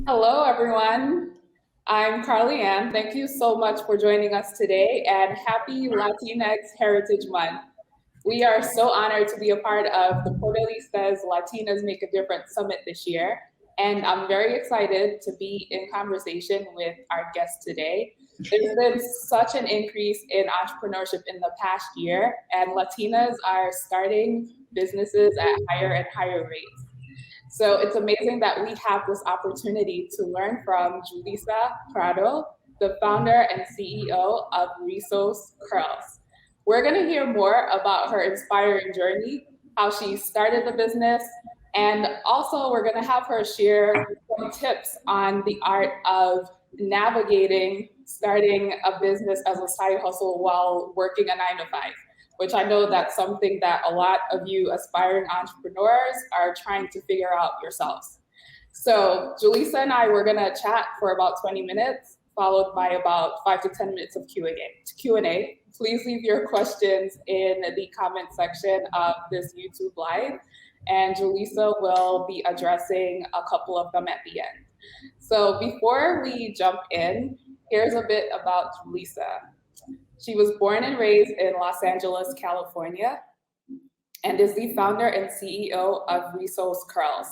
Hello, everyone. I'm Carly Ann. Thank you so much for joining us today and happy Latinx Heritage Month. We are so honored to be a part of the Portalistas Latinas Make a Difference Summit this year. And I'm very excited to be in conversation with our guest today. There's been such an increase in entrepreneurship in the past year, and Latinas are starting businesses at higher and higher rates. So it's amazing that we have this opportunity to learn from Julissa Prado, the founder and CEO of Rizos Curls. We're going to hear more about her inspiring journey, how she started the business, and also we're going to have her share some tips on the art of navigating starting a business as a side hustle while working a 9 to 5, which I know that's something that a lot of you aspiring entrepreneurs are trying to figure out yourselves. So Julissa and I were gonna chat for about 20 minutes, followed by about 5 to 10 minutes of Q&A. Please leave your questions in the comment section of this YouTube live, and Julissa will be addressing a couple of them at the end. So before we jump in, here's a bit about Julissa. She was born and raised in Los Angeles, California, and is the founder and CEO of Rizos Curls,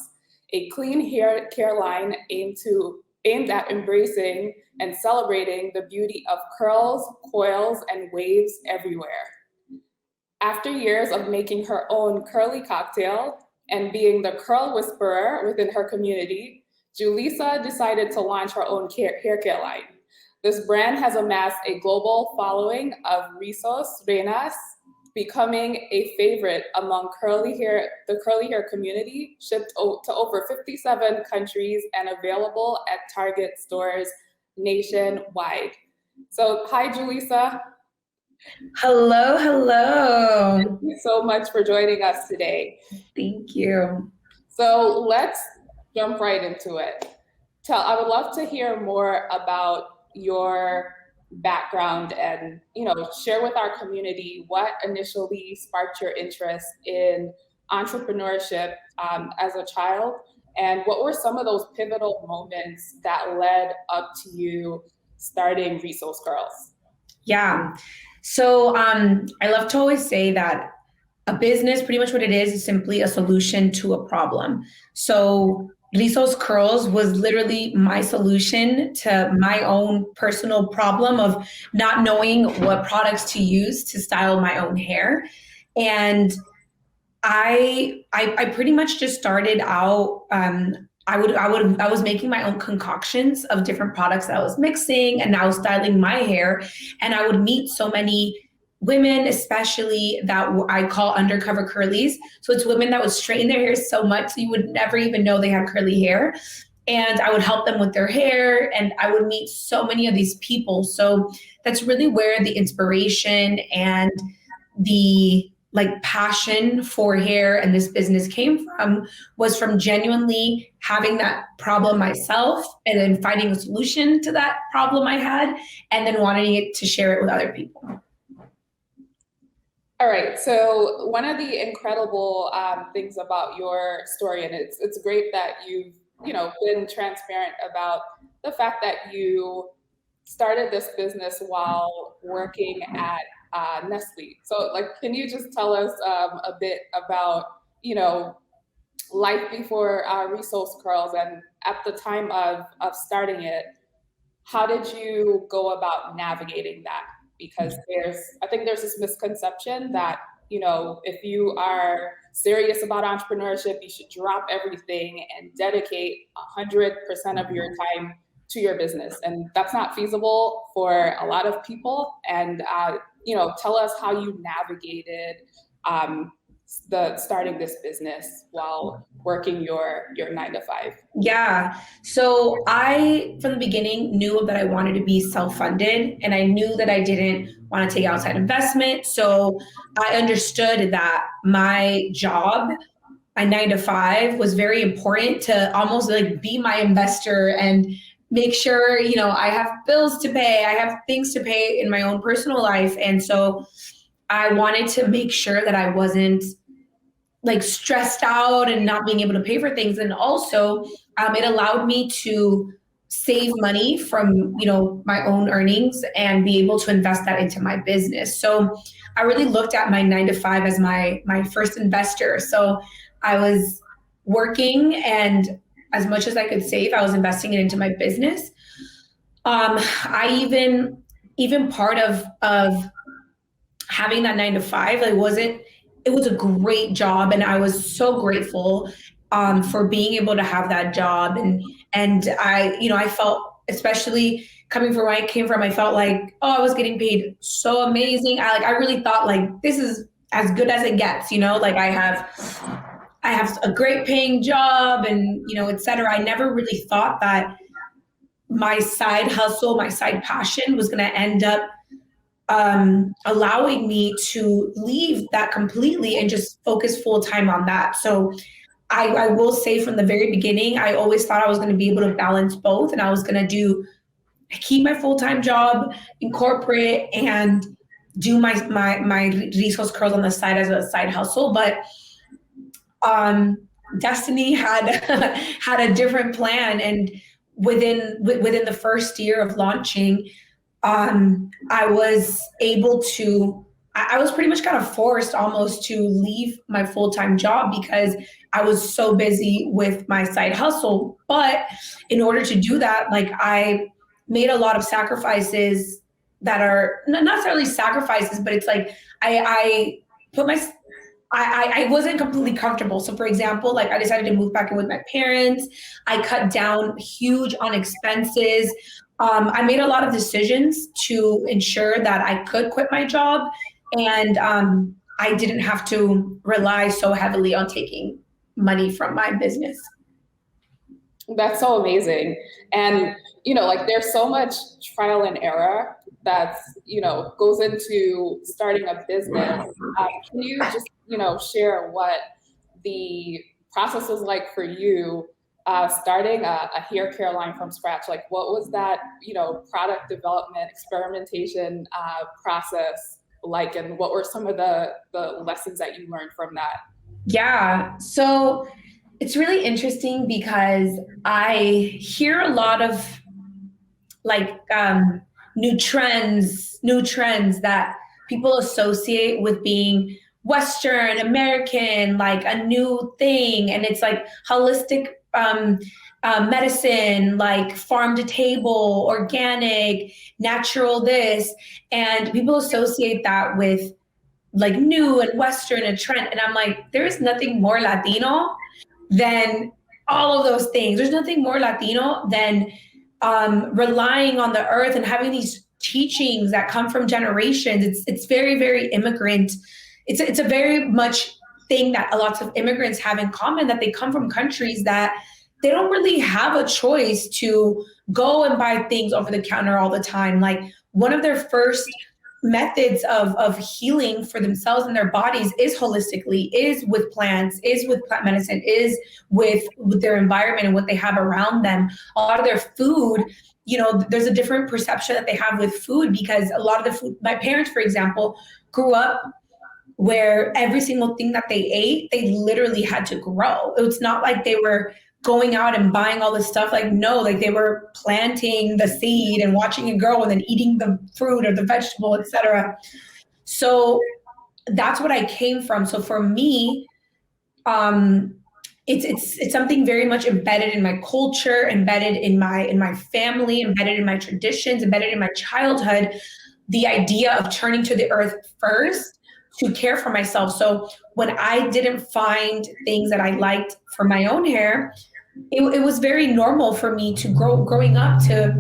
a clean hair care line aimed at embracing and celebrating the beauty of curls, coils, and waves everywhere. After years of making her own curly cocktail and being the curl whisperer within her community, Julissa decided to launch her own hair care line. This brand has amassed a global following of Rizos Reinas, becoming a favorite among the curly hair community, shipped to over 57 countries and available at Target stores nationwide. So, hi, Julissa. Hello, hello. Thank you so much for joining us today. Thank you. So let's jump right into it. I would love to hear more about your background and share with our community what initially sparked your interest in entrepreneurship as a child, and what were some of those pivotal moments that led up to you starting Rizos Girls? Yeah. So I love to always say that a business, pretty much what it is simply a solution to a problem. So Rizos Curls was literally my solution to my own personal problem of not knowing what products to use to style my own hair. And I pretty much just started out. I was making my own concoctions of different products that I was mixing, and I was styling my hair. And I would meet so many women, especially that I call undercover curlies. So it's women that would straighten their hair so much so you would never even know they had curly hair. And I would help them with their hair, and I would meet so many of these people. So that's really where the inspiration and the passion for hair and this business came from, was from genuinely having that problem myself and then finding a solution to that problem I had, and then wanting it to share it with other people. All right, so one of the incredible things about your story, and it's great that you've been transparent about the fact that you started this business while working at Nestle. So, can you just tell us a bit about life before Rizos Curls, and at the time of starting it, how did you go about navigating that? Because I think there's this misconception that if you are serious about entrepreneurship, you should drop everything and dedicate 100% of your time to your business, and that's not feasible for a lot of people. And tell us how you navigated starting this business while working your 9 to 5. Yeah. So I, from the beginning, knew that I wanted to be self-funded, and I knew that I didn't want to take outside investment. So I understood that my job, my 9 to 5, was very important to almost be my investor and make sure, I have bills to pay, I have things to pay in my own personal life. And so I wanted to make sure that I wasn't like stressed out and not being able to pay for things. And also it allowed me to save money from, you know, my own earnings and be able to invest that into my business. So I really looked at my 9 to 5 as my first investor. So I was working, and as much as I could save, I was investing it into my business. I even part of having that 9 to 5, like it was a great job, and I was so grateful for being able to have that job. And I, you know, I felt, especially coming from where I came from, I felt like, oh, I was getting paid so amazing. I really thought like this is as good as it gets, you know, like I have a great paying job and, you know, et cetera. I never really thought that my side hustle, my side passion was going to end up allowing me to leave that completely and just focus full time on that. So I will say from the very beginning, I always thought I was going to be able to balance both, and I was going to keep my full time job in corporate and do my Rizos curls on the side as a side hustle. But destiny had had a different plan, and within the first year of launching, I was able to, I was pretty much kind of forced almost to leave my full-time job because I was so busy with my side hustle. But in order to do that, like I made a lot of sacrifices that are not necessarily sacrifices, but it's like I put my, I wasn't completely comfortable. So for example, like I decided to move back in with my parents. I cut down huge on expenses. I made a lot of decisions to ensure that I could quit my job, and I didn't have to rely so heavily on taking money from my business. That's so amazing. And, you know, like there's so much trial and error that's, you know, goes into starting a business. Can you just, you know, share what the process was like for you starting a hair care line from scratch? Like what was that, you know, product development, experimentation process like, and what were some of the lessons that you learned from that? Yeah. So it's really interesting because I hear a lot of like new trends that people associate with being Western American, like a new thing. And it's like holistic medicine, like farm to table, organic, natural this. And people associate that with like new and Western and trend. And I'm like, there is nothing more Latino than all of those things. There's nothing more Latino than relying on the earth and having these teachings that come from generations. It's very, very immigrant. It's a very much thing that a lot of immigrants have in common, that they come from countries that they don't really have a choice to go and buy things over the counter all the time. Like one of their first methods of healing for themselves and their bodies is holistically, is with plants, is with plant medicine, is with their environment and what they have around them. A lot of their food, you know, there's a different perception that they have with food, because a lot of the food, my parents, for example, grew up where every single thing that they ate, they literally had to grow. It's not like they were going out and buying all this stuff. Like, no, like they were planting the seed and watching it grow and then eating the fruit or the vegetable, etc. So that's what I came from. So for me, it's something very much embedded in my culture, embedded in my family, embedded in my traditions, embedded in my childhood. The idea of turning to the earth first to care for myself. So when I didn't find things that I liked for my own hair, it was very normal for me to growing up to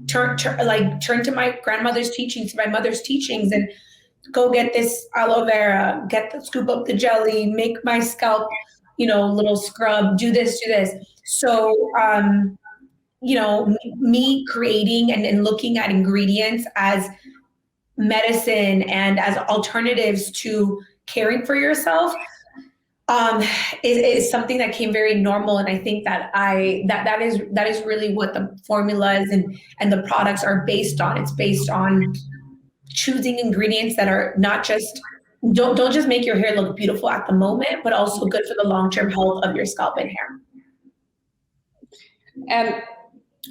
turn to my grandmother's teachings, to my mother's teachings, and go get this aloe vera, scoop up the jelly, make my scalp, you know, little scrub, do this. So, you know, me creating and looking at ingredients as medicine and as alternatives to caring for yourself is something that came very normal. And I think that that is really what the formulas and the products are based on. It's based on choosing ingredients that are not just don't just make your hair look beautiful at the moment, but also good for the long-term health of your scalp and hair. And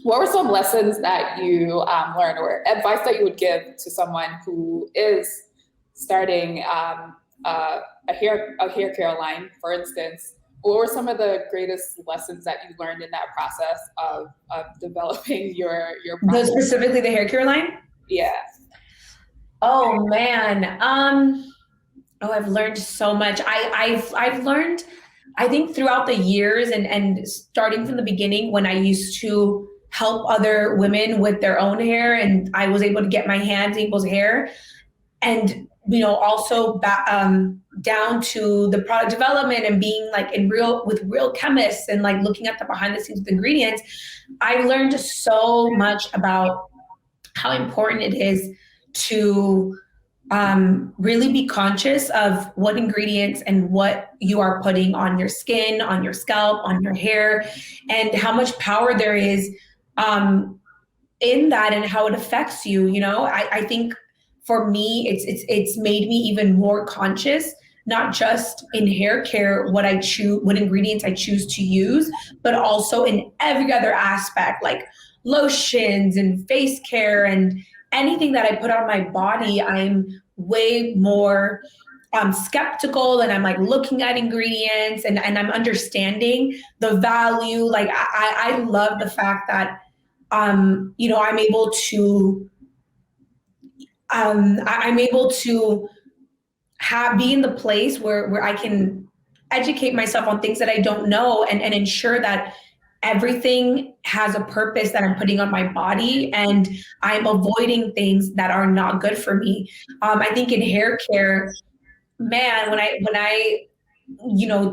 what were some lessons that you learned, or advice that you would give to someone who is starting a hair care line, for instance? What were some of the greatest lessons that you learned in that process of developing your process? Specifically the hair care line? Yeah. Oh man. I've learned so much. I've learned, I think throughout the years and starting from the beginning when I used to help other women with their own hair and I was able to get my hands in people's hair, and also down to the product development and being like with real chemists and like looking at the behind the scenes of the ingredients. I learned so much about how important it is to really be conscious of what ingredients and what you are putting on your skin, on your scalp, on your hair, and how much power there is in that and how it affects you. I think for me, it's made me even more conscious, not just in hair care, what ingredients I choose to use, but also in every other aspect, like lotions and face care and anything that I put on my body. I'm way more skeptical, and I'm like looking at ingredients and I'm understanding the value. Like I love the fact that I'm able to be in the place where I can educate myself on things that I don't know and ensure that everything has a purpose that I'm putting on my body, and I'm avoiding things that are not good for me. I think in hair care, man, when I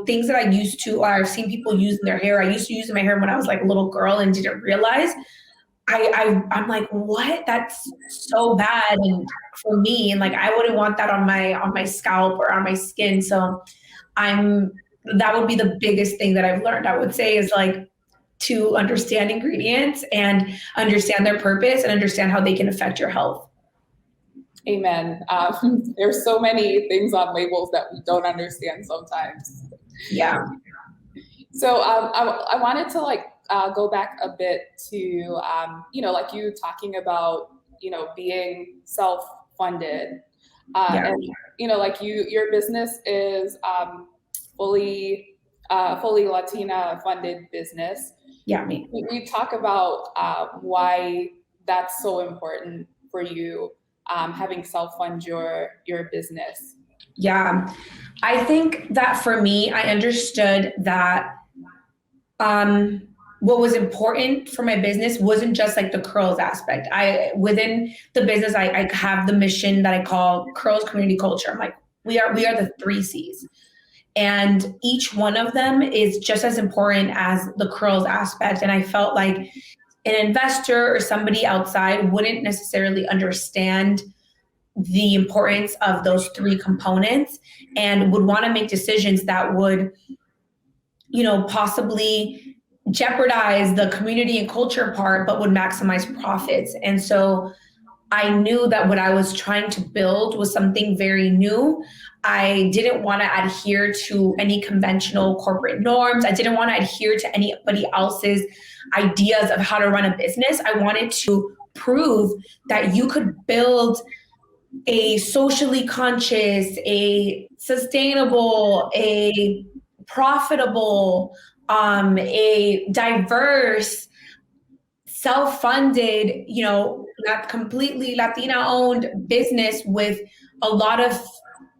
things that I used to, or I've seen people use in their hair, I used to use in my hair when I was like a little girl and didn't realize. I'm like, what? That's so bad and for me, and like I wouldn't want that on my scalp or on my skin. So that would be the biggest thing that I've learned, I would say, is like to understand ingredients and understand their purpose and understand how they can affect your health. Amen. There's so many things on labels that we don't understand sometimes. Yeah. So I wanted to go back a bit to like you talking about being self-funded, and like your business is fully Latina funded business. Yeah, me. We talk about why that's so important for you, having self-fund your business. Yeah, I think that for me, I understood that what was important for my business wasn't just like the curls aspect. Within the business, I have the mission that I call Curls Community Culture. I'm like, we are the 3 C's. And each one of them is just as important as the curls aspect. And I felt like an investor or somebody outside wouldn't necessarily understand the importance of those 3 components and would want to make decisions that would, possibly jeopardize the community and culture part, but would maximize profits. And so I knew that what I was trying to build was something very new. I didn't want to adhere to any conventional corporate norms. I didn't want to adhere to anybody else's ideas of how to run a business. I wanted to prove that you could build a socially conscious, a sustainable, a profitable, a diverse, self-funded, not completely Latina-owned business with a lot of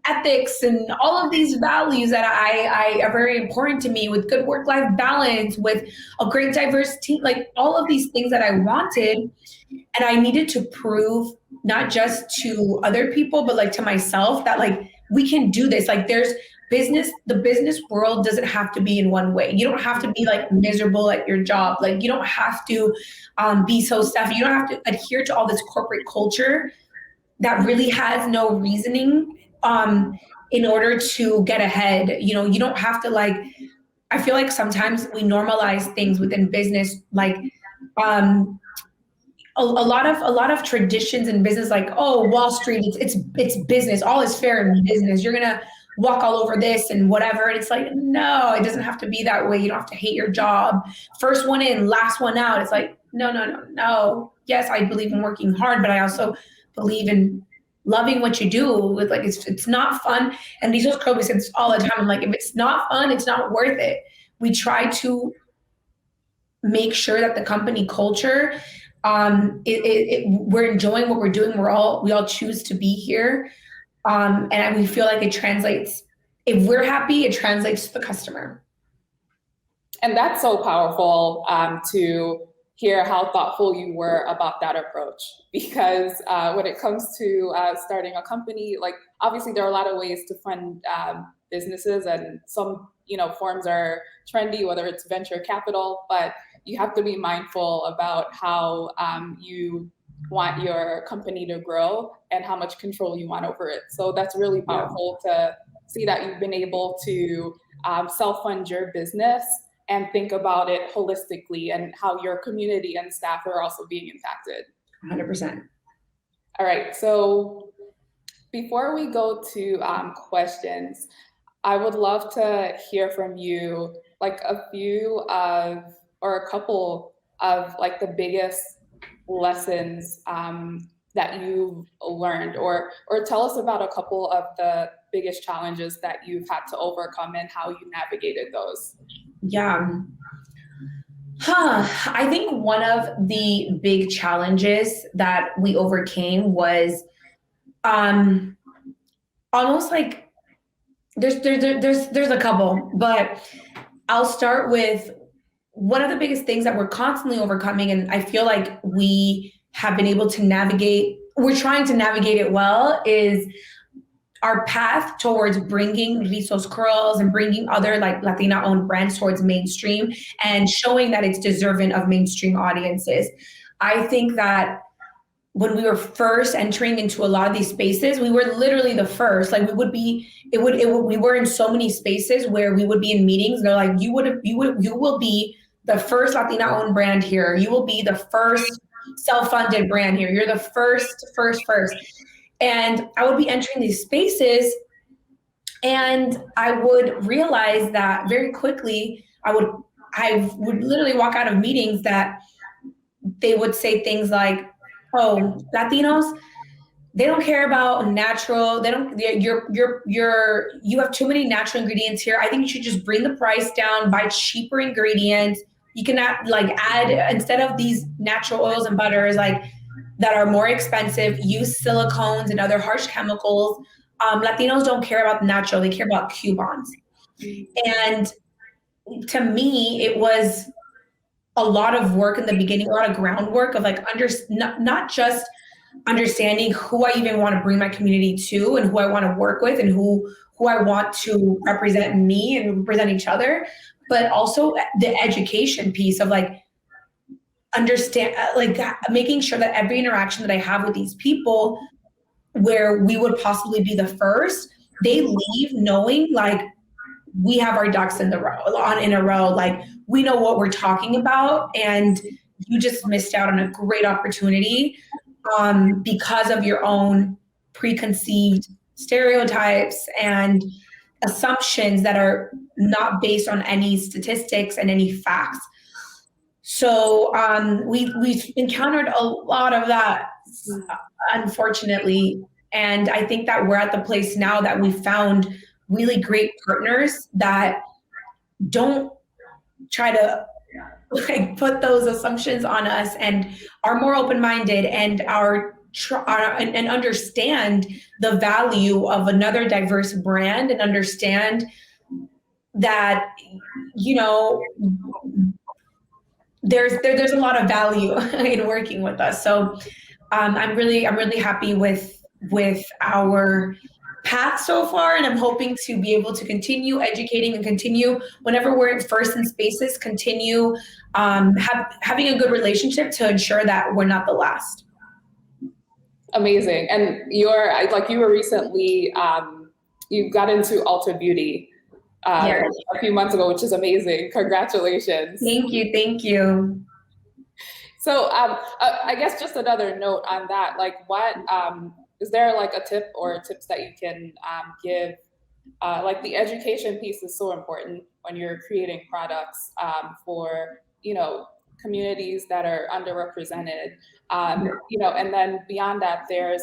ethics and all of these values that I are very important to me, with good work-life balance, with a great diverse team, like all of these things that I wanted. And I needed to prove not just to other people, but like to myself that like we can do this. Like the business world doesn't have to be in one way. You don't have to be like miserable at your job. Like you don't have to be so stuffy. You don't have to adhere to all this corporate culture that really has no reasoning in order to get ahead. You don't have to I feel like sometimes we normalize things within business, like a lot of traditions in business, like, oh, Wall Street, it's business, all is fair in business. You're gonna walk all over this and whatever. And it's like, no, it doesn't have to be that way. You don't have to hate your job. First one in, last one out. It's like, no. Yes, I believe in working hard, but I also believe in loving what you do. With like, it's not fun. And Rizos Crow, we say this all the time. I'm like, if it's not fun, it's not worth it. We try to make sure that the company culture, we're enjoying what we're doing. We all choose to be here. And we feel like it translates. If we're happy, it translates to the customer. And that's so powerful to hear how thoughtful you were about that approach. Because when it comes to starting a company, like obviously there are a lot of ways to fund businesses, and some forms are trendy, whether it's venture capital, but you have to be mindful about how you want your company to grow and how much control you want over it. So that's really powerful to see that you've been able to self-fund your business and think about it holistically and how your community and staff are also being impacted. 100%. All right, so before we go to questions, I would love to hear from you like a few of, or a couple of like the biggest lessons that you've learned, or tell us about a couple of the biggest challenges that you've had to overcome and how you navigated those. Yeah. I think one of the big challenges that we overcame was almost like there's a couple, but I'll start with one of the biggest things that we're constantly overcoming, and I feel like we have been able to navigate, we're trying to navigate it well, is our path towards bringing Rizos curls and bringing other like Latina-owned brands towards mainstream and showing that it's deserving of mainstream audiences. I think that when we were first entering into a lot of these spaces, we were literally the first. Like we were in so many spaces where we would be in meetings. And they're like, you will be the first Latina-owned brand here. You will be the first self-funded brand here. You're the first. And I would be entering these spaces and I would realize that very quickly, I would literally walk out of meetings that they would say things like, oh, Latinos, they don't care about natural. You have too many natural ingredients here. I think you should just bring the price down, buy cheaper ingredients. You can add, instead of these natural oils and butters, like that are more expensive, use silicones and other harsh chemicals. Latinos don't care about natural, they care about coupons. And to me, it was a lot of work in the beginning, a lot of groundwork of like not just understanding who I even want to bring my community to and who I want to work with and who I want to represent me and represent each other, but also the education piece of like making sure that every interaction that I have with these people where we would possibly be the first, they leave knowing like we have our ducks in a row, like we know what we're talking about, and you just missed out on a great opportunity because of your own preconceived stereotypes and assumptions that are not based on any statistics and any facts. So we've encountered a lot of that, unfortunately. And I think that we're at the place now that we found really great partners that don't try to like put those assumptions on us and are more open-minded and and understand the value of another diverse brand and understand that, there's a lot of value in working with us. So I'm really happy with our path so far, and I'm hoping to be able to continue educating and continue whenever we're first in spaces, continue having a good relationship to ensure that we're not the last. Amazing. And you were recently, you got into Ulta Beauty a few months ago, which is amazing. Congratulations. Thank you. So I guess just another note on that, like what, is there like a tip or tips that you can give? Like the education piece is so important when you're creating products for, communities that are underrepresented, and then beyond that, there's,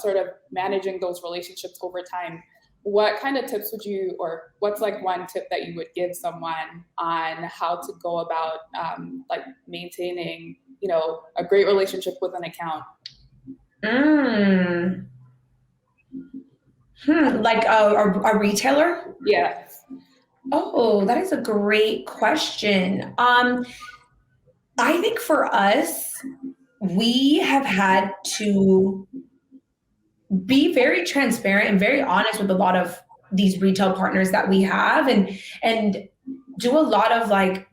sort of managing those relationships over time. What kind of tips would you, or what's like one tip that you would give someone on how to go about like maintaining, a great relationship with an account? Like a retailer? Yeah. Oh, that is a great question. I think for us, we have had to be very transparent and very honest with a lot of these retail partners that we have, and do a lot of like,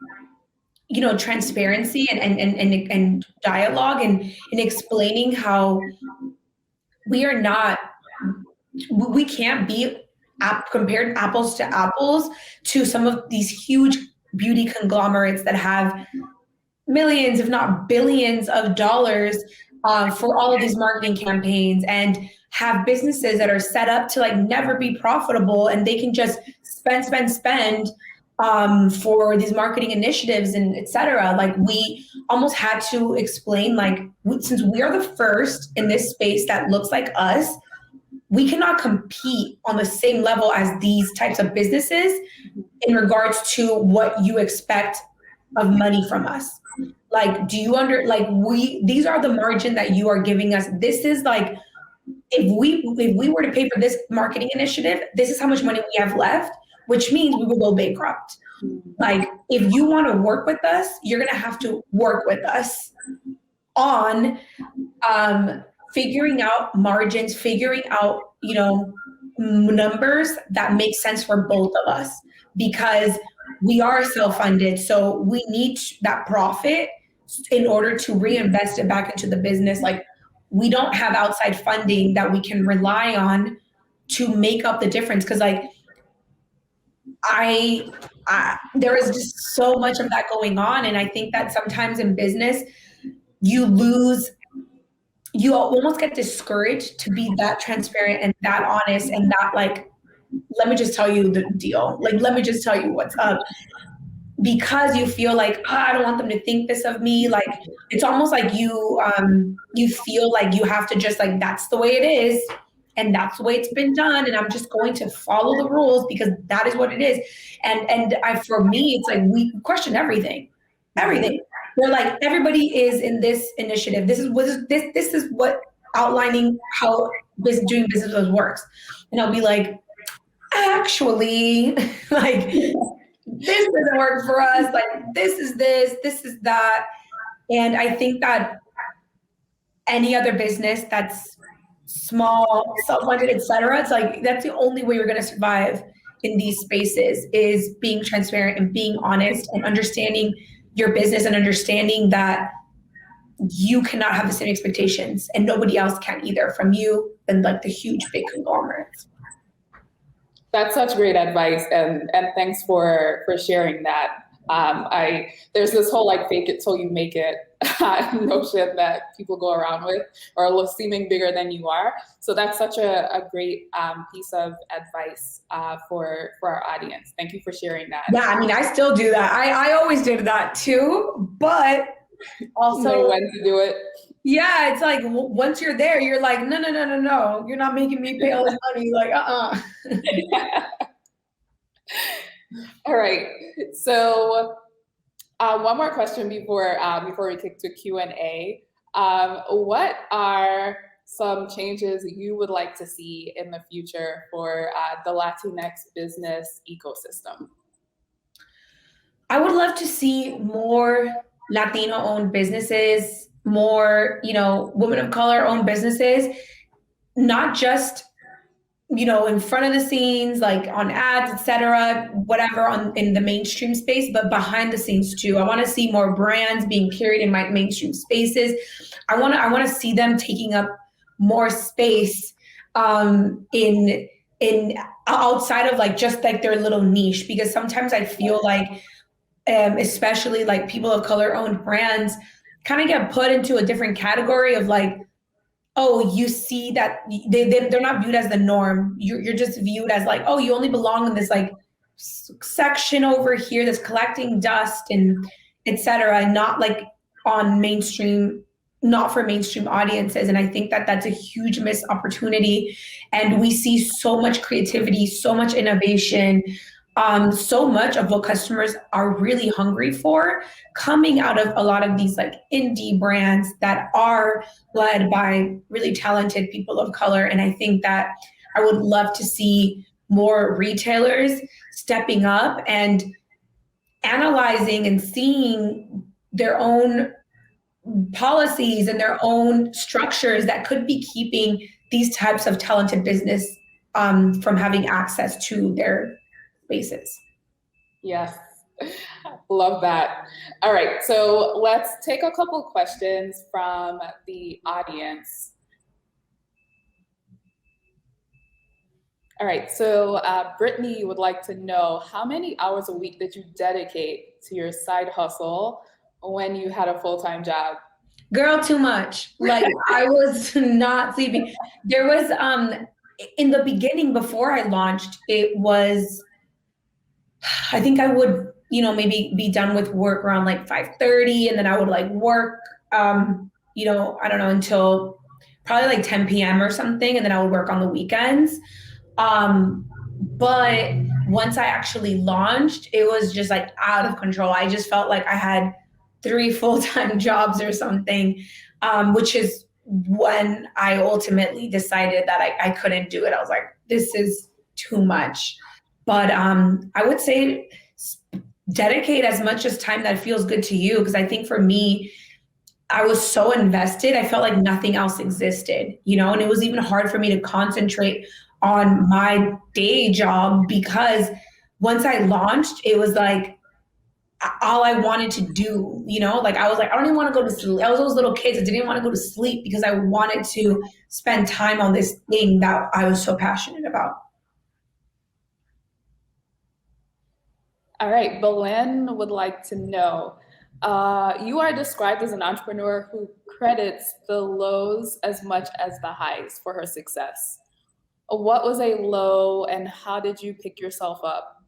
transparency and dialogue and explaining how we can't be compared apples to apples to some of these huge beauty conglomerates that have millions, if not billions of dollars for all of these marketing campaigns, and have businesses that are set up to like never be profitable, and they can just spend for these marketing initiatives and et cetera. Like we almost had to explain, like, since we are the first in this space that looks like us, we cannot compete on the same level as these types of businesses in regards to what you expect of money from us. Like, these are the margin that you are giving us. This is like, if we were to pay for this marketing initiative, this is how much money we have left, which means we will go bankrupt. Like, if you want to work with us, you're going to have to work with us on figuring out margins, figuring out, numbers that make sense for both of us, because we are self-funded. So we need that profit in order to reinvest it back into the business. Like, we don't have outside funding that we can rely on to make up the difference. Cause like, there is just so much of that going on. And I think that sometimes in business, you almost get discouraged to be that transparent and that honest and that like, let me just tell you the deal. Like, let me just tell you what's up. Because you feel like, I don't want them to think this of me. Like, it's almost like you feel like you have to just like, that's the way it is. And that's the way it's been done. And I'm just going to follow the rules because that is what it is. For me, it's like, we question everything. We're like, everybody is in this initiative. This is what outlining how doing business works. And I'll be like, actually, like, this doesn't work for us. Like, this is that. And I think that any other business that's small, self-funded, et cetera, it's like, that's the only way you're going to survive in these spaces, is being transparent and being honest and understanding your business and understanding that you cannot have the same expectations and nobody else can either from you and like the huge big conglomerates. That's such great advice, and thanks for sharing that. There's this whole like fake it till you make it notion that people go around with, or seeming bigger than you are. So that's such a great piece of advice for our audience. Thank you for sharing that. Yeah, I mean, I still do that. I always did that too, but also know when to do it. Yeah, it's like once you're there, you're like, no, you're not making me pay all this money. Like, All right. So one more question before we kick to Q&A. What are some changes you would like to see in the future for the Latinx business ecosystem? I would love to see more Latino-owned businesses, more, women of color-owned businesses, not just, in front of the scenes, like on ads, et cetera, whatever, in the mainstream space, but behind the scenes too. I want to see more brands being carried in my mainstream spaces. I want to see them taking up more space in outside of like just like their little niche, because sometimes I feel like, especially like people of color owned brands kind of get put into a different category of like, oh, you see that they're not viewed as the norm. You're just viewed as like, oh, you only belong in this like section over here that's collecting dust and etc. And not like on mainstream, not for mainstream audiences. And I think that that's a huge missed opportunity. And we see so much creativity, so much innovation, so much of what customers are really hungry for coming out of a lot of these like indie brands that are led by really talented people of color. And I think that I would love to see more retailers stepping up and analyzing and seeing their own policies and their own structures that could be keeping these types of talented business from having access to their spaces. Yes, love that. All right, so let's take a couple questions from the audience. All right, so Brittany would like to know, how many hours a week did you dedicate to your side hustle when you had a full-time job? Girl, too much. Like I was not sleeping. There was in the beginning before I launched, it was, I think I would, maybe be done with work around like 5:30, and then I would like work, I don't know, until probably like 10 p.m. or something, and then I would work on the weekends. But once I actually launched, it was just like out of control. I just felt like I had 3 full-time jobs or something, which is when I ultimately decided that I couldn't do it. I was like, this is too much. But I would say dedicate as much as time that feels good to you. Because I think for me, I was so invested. I felt like nothing else existed, and it was even hard for me to concentrate on my day job, because once I launched, it was like all I wanted to do, like I was like, I don't even want to go to sleep. I was those little kids that didn't want to go to sleep because I wanted to spend time on this thing that I was so passionate about. All right, Belen would like to know, you are described as an entrepreneur who credits the lows as much as the highs for her success. What was a low, and how did you pick yourself up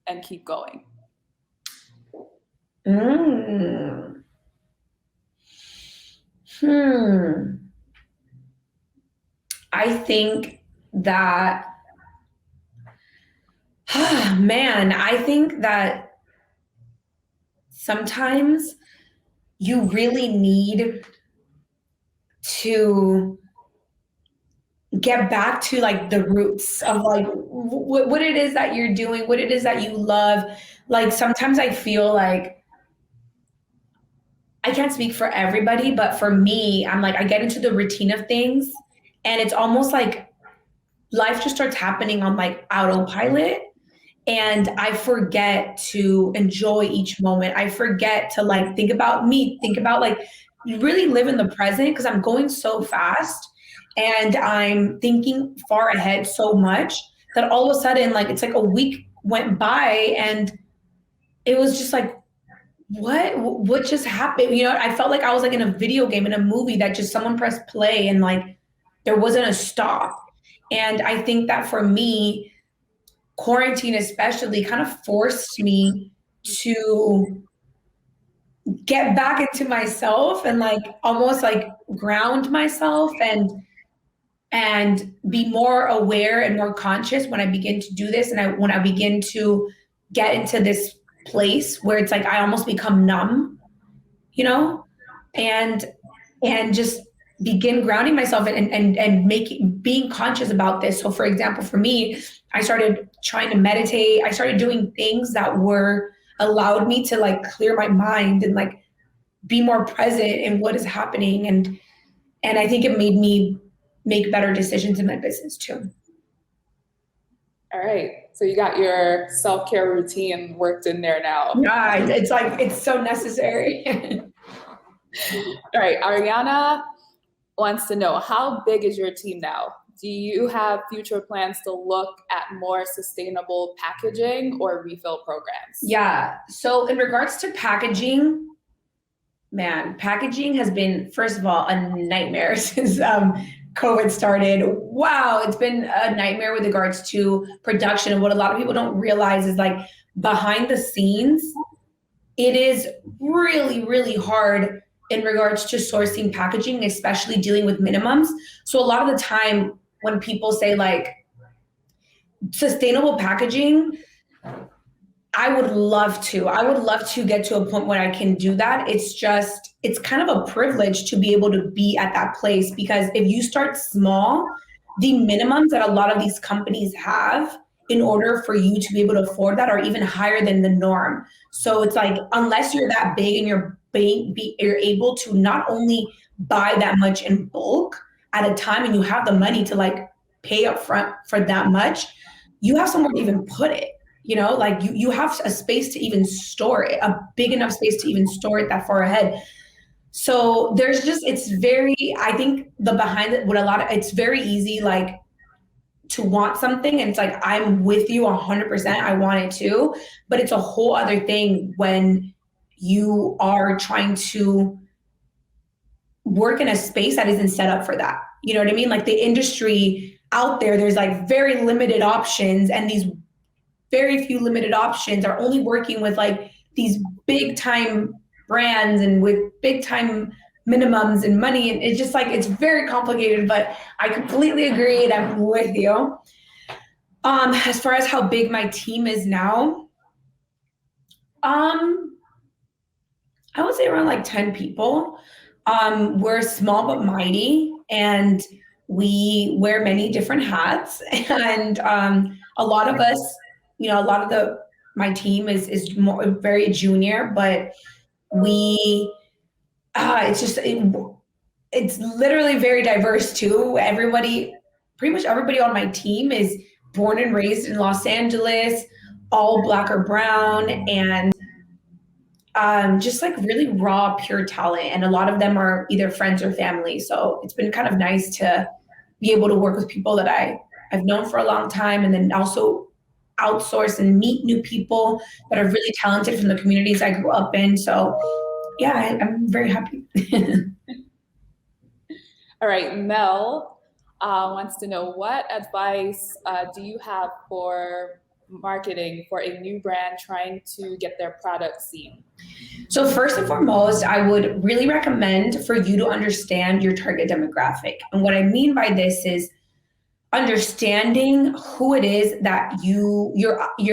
and keep going? I think that, I think that sometimes you really need to get back to like the roots of like what it is that you're doing, what it is that you love. Like sometimes I feel like, I can't speak for everybody, but for me, I'm like, I get into the routine of things and it's almost like life just starts happening on like autopilot. And I forget to enjoy each moment. I forget to like think about me, think about like really live in the present, because I'm going so fast and I'm thinking far ahead so much that all of a sudden, like it's like a week went by and it was just like, what just happened? I felt like I was like in a video game, in a movie that just someone pressed play and like there wasn't a stop. And I think that for me, quarantine especially kind of forced me to get back into myself and like almost like ground myself and be more aware and more conscious when I begin to do this. And when I begin to get into this place where it's like I almost become numb, and just begin grounding myself and being conscious about this. So for example, for me, I started trying to meditate. I started doing things that allowed me to like clear my mind and like be more present in what is happening. And I think it made me make better decisions in my business too. All right, so you got your self-care routine worked in there now. Yeah, it's like, it's so necessary. All right, Ariana wants to know, how big is your team now? Do you have future plans to look at more sustainable packaging or refill programs? Yeah, so in regards to packaging, Man, packaging has been, first of all, a nightmare since COVID started. Wow, it's been a nightmare with regards to production. And what a lot of people don't realize is like behind the scenes, it is really, really hard in regards to sourcing packaging, especially dealing with minimums. So a lot of the time when people say like sustainable packaging, I would love to get to a point where I can do that. It's kind of a privilege to be able to be at that place, because if you start small, the minimums that a lot of these companies have in order for you to be able to afford that are even higher than the norm. So it's like, unless you're that big and you're able to not only buy that much in bulk at a time and you have the money to like pay up front for that much, you have somewhere to even put it. Like you have a space to even store it, a big enough space to even store it that far ahead. So it's very, I think it's very easy, like to want something. And it's like, I'm with you 100%. I want it too, but it's a whole other thing when you are trying to work in a space that isn't set up for that. You know what I mean? Like the industry out there's like very limited options, and these very few limited options are only working with like these big time brands and with big time minimums and money. And it's just like, it's very complicated, but I completely agree. And I'm with you. As far as how big my team is now, I would say around like 10 people. We're small but mighty, and we wear many different hats. And a lot of us, my team is more very junior, but it's literally very diverse too. Pretty much everybody on my team is born and raised in Los Angeles, all Black or brown, and just like really raw, pure talent. And a lot of them are either friends or family. So it's been kind of nice to be able to work with people that I've known for a long time, and then also outsource and meet new people that are really talented from the communities I grew up in. So yeah, I'm very happy. All right, Mel wants to know, what advice do you have for marketing for a new brand trying to get their product seen? So first and foremost, I would really recommend for you to understand your target demographic. And what I mean by this is understanding who it is that you're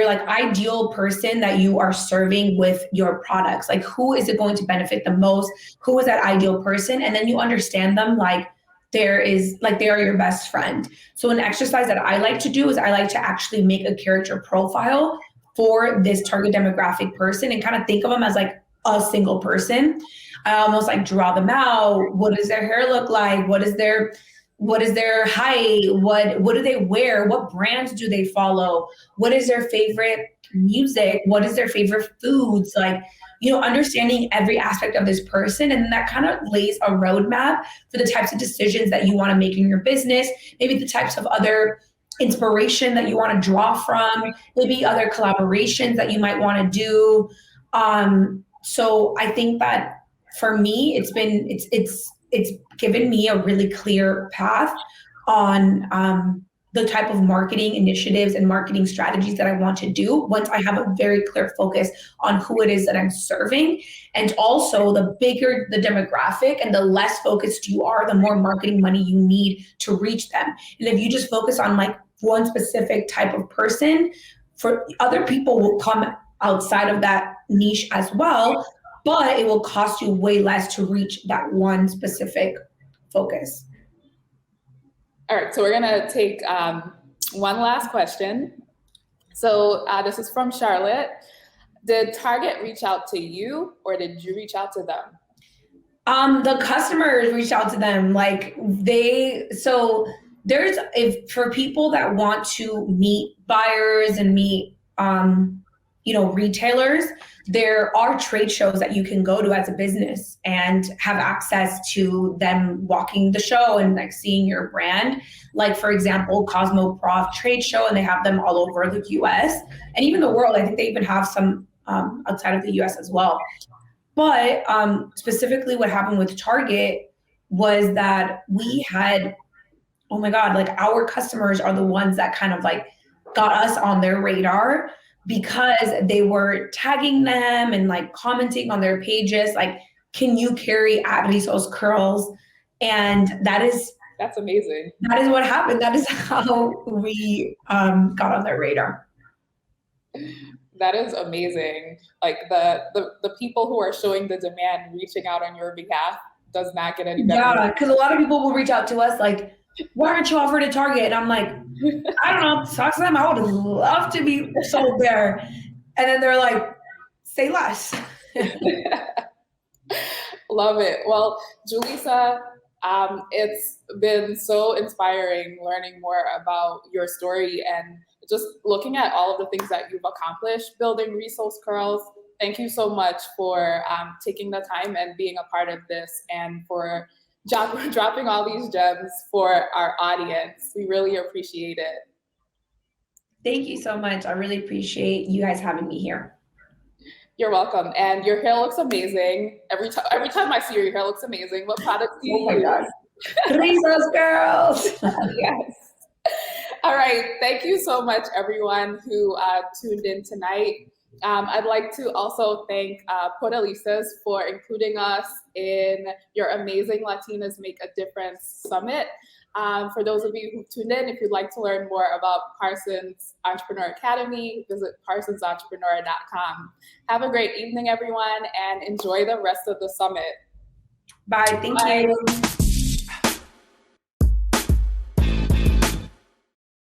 like ideal person that you are serving with your products. Like, who is it going to benefit the most? Who is that ideal person? And then you understand them like they are your best friend. So an exercise that I like to do is I like to actually make a character profile for this target demographic person and kind of think of them as like a single person. I almost like draw them out. What does their hair look like? What is their height? What do they wear? What brands do they follow? What is their favorite music? What is their favorite foods? Like, understanding every aspect of this person. And that kind of lays a roadmap for the types of decisions that you want to make in your business, maybe the types of other inspiration that you want to draw from, maybe other collaborations that you might want to do. So I think that for me, it's given me a really clear path on the type of marketing initiatives and marketing strategies that I want to do once I have a very clear focus on who it is that I'm serving. And also, the bigger the demographic and the less focused you are, the more marketing money you need to reach them. And if you just focus on like one specific type of person, for other people will come outside of that niche as well, but it will cost you way less to reach that one specific focus. All right, so we're gonna take one last question. So this is from Charlotte. Did Target reach out to you, or did you reach out to them? The customers reached out to them. For people that want to meet buyers and meet retailers, there are trade shows that you can go to as a business and have access to them walking the show and like seeing your brand. Like, for example, Cosmoprof trade show, and they have them all over the US and even the world. I think they even have some outside of the US as well. But specifically what happened with Target was that we had, oh my God, like our customers are the ones that kind of like got us on their radar because they were tagging them and like commenting on their pages, like, can you carry at Rizos curls? And That's amazing. that is what happened. That is how we got on their radar. That is amazing. Like the people who are showing the demand, reaching out on your behalf does not get any better. Yeah, because a lot of people will reach out to us like, why aren't you offered at Target? And I'm like, I don't know, talk to them. I would love to be sold there. And then they're like, say less. Love it. Well, Julissa, it's been so inspiring learning more about your story and just looking at all of the things that you've accomplished building Rizos Curls. Thank you so much for taking the time and being a part of this and for dropping all these gems for our audience. We really appreciate it. Thank you so much. I really appreciate you guys having me here. You're welcome. And your hair looks amazing. Every time I see your hair looks amazing. What products do you use? Rizos girls. Yes. All right. Thank you so much, everyone who tuned in tonight. I'd like to also thank Portalistas for including us in your amazing Latinas Make a Difference Summit. For those of you who tuned in, if you'd like to learn more about Parsons Entrepreneur Academy, visit parsonsentrepreneur.com. Have a great evening, everyone, and enjoy the rest of the summit. Bye. Thank you.